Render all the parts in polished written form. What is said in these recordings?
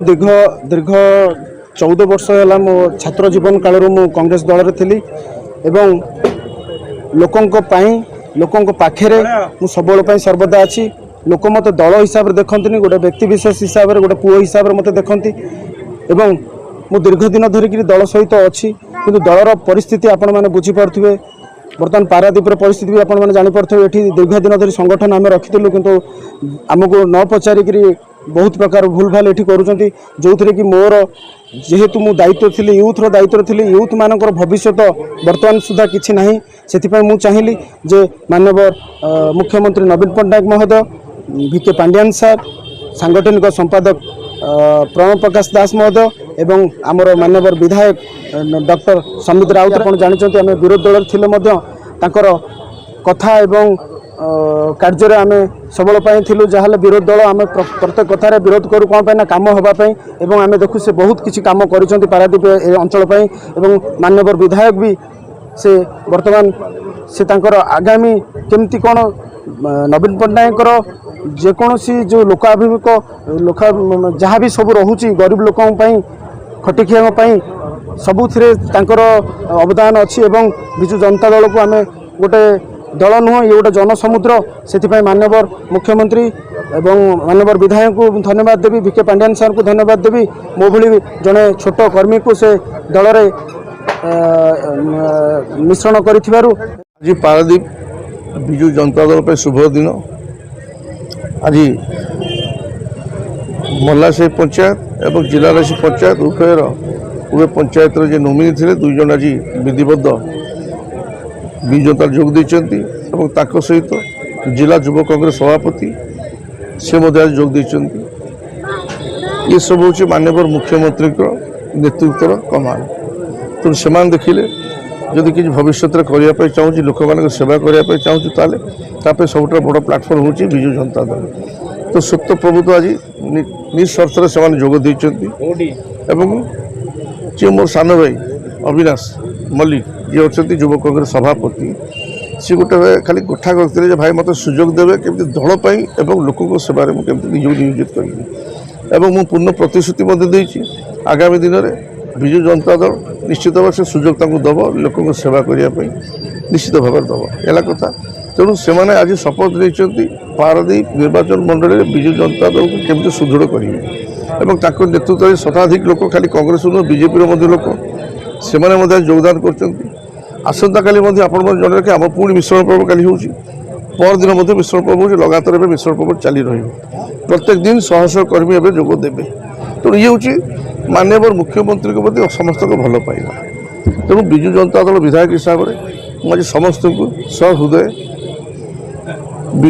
दीर्घ दीर्घ 14 वर्ष है मो छात्र जीवन काल मु कांग्रेस दल थी एवं लोकों पाखे मु सबुल सर्वदा अच्छी लोक मत दल हिसाब से देखती गोटे व्यक्ति विशेष हिसाब से गोटे पुओ हिसाब से मत देखती एवं मु दीर्घ दिन धरिकी दल सहित अच्छी कि दलर परिस्थिति आपण मैंने बुझीपे बर्तमान पारादीपर परिस्थिति भी आपने जापे ये दीर्घ दिन धरी संगठन आम रखीलु किंतु आमको न पचारिक बहुत प्रकार भूल भाल ये करूँ जो थे कि मोर जेहेतु मु दायित्व थी यूथर दायित्व थी यूथ मानकर भविष्य बर्तमान सुधा किसी ना से मुझे चाहिए जे माननीय मुख्यमंत्री नवीन पट्टनायक महोदय भिके पांडियान सार सांगठनिक संपादक प्रणव प्रकाश दास महोदय एवं आमर माननीय विधायक डॉक्टर समित राउत आप जानते आम विरोध दल थी कथा एवं कार्य आम सबल थिलु जहाँ विरोध दल आम प्रत्येक कथार विरोध करूँ कौन ना कम होगापी एवं आम देखु से बहुत किसी कम कर पारादीप अंचल एवं माननीय विधायक भी से वर्तमान से आगामी केमती कौन नवीन पट्टनायक जेकोसी जो लोकाभिमुख लोक जहाँ भी सब रोचे गरीब लोकों खटिखिया सबुथिरे अवदान अच्छी एवं विजु जनता दल को आम गोटे दल नुह ये गोटे जनसमुद्र से माननीय मुख्यमंत्री एवं माननीय विधायक को धन्यवाद देवी भिके पांडियान सार को धन्यवाद देवी मो भली जड़े छोट कर्मी को से दल मिश्रण कर पारादीप विजु जनता दल पे शुभ दिन आज मल्लासाही पंचायत एवं जिलाराशी पंचायत उभय पंचायत जे नोमिनी थे दुई जन आज विधिबद्ध विजु जनता जोग देती सहित जिला युव कांग्रेस सभापति से आज जोग देती ये सब हूँ माननीय मुख्यमंत्री नेतृत्व कमान तो से देखिले जदि किसी भविष्य में करने चाहूँ लोक मान सेवा करने चाहूँ तापर सब बड़ प्लाटफर्म हूँ विजु जनता दल तो सुप्त प्रभु तो आज निस्वार्थ से जोग देती जी मोर सान भाई अविनाश मल्लिक जी अच्छा युव कांग्रेस सभापति सी गोटे खाली कथा करते भाई मत सुजोग देवे केमती दलपाई और लोकों सेवार मुझे नियोजित करी मु पूर्ण प्रतिश्रुति आगामी दिन में विजु जनता दल निश्चित भाव से सुजोग दब लोकों सेवा करने निश्चित भाव दब है कथा तेणु से आज शपथ नहीं पारादीप निर्वाचन मंडल में विजु जनता दल को केमती सुदृढ़ करेंगे नेतृत्व में शताधिक लोक खाली कांग्रेस बीजेपी लोक से योगदान करसंता काली आपण जन कि आम पुणी मिश्रण पर्व काली परदिन मिश्रण पर्व हो लगातार मिश्रण पर्व चली प्रत्येक दिन शह शह कर्मी एवं जोग देवे तेणु ये हूँ माननीय मुख्यमंत्री को प्रति समस्त को भल पाइला तेणु विजु जनता दल विधायक हिसाब से मुझे समस्त को सहृदय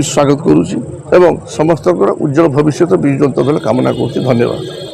स्वागत करुच्ची एवं समस्त उज्जवल भविष्य विजु जनता दल कामना करुच्ची। धन्यवाद।